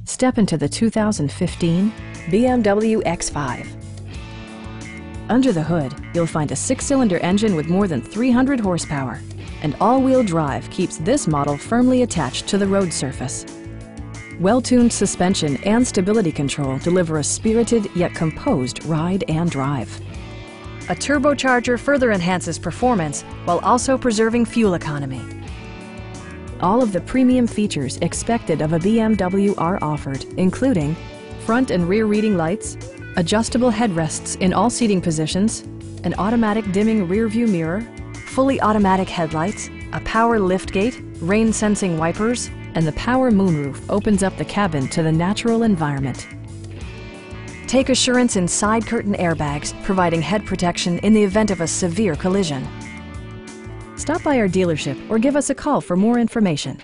Step into the 2015 BMW X5. Under the hood, you'll find a 6-cylinder engine with more than 300 horsepower, and all-wheel drive keeps this model firmly attached to the road surface. Well-tuned suspension and stability control deliver a spirited yet composed ride and drive. A turbocharger further enhances performance while also preserving fuel economy. All of the premium features expected of a BMW are offered, including front and rear reading lights, adjustable headrests in all seating positions, an automatic dimming rear-view mirror, fully automatic headlights, a power liftgate, rain-sensing wipers, and the power moonroof opens up the cabin to the natural environment. Take assurance in side curtain airbags, providing head protection in the event of a severe collision. Stop by our dealership or give us a call for more information.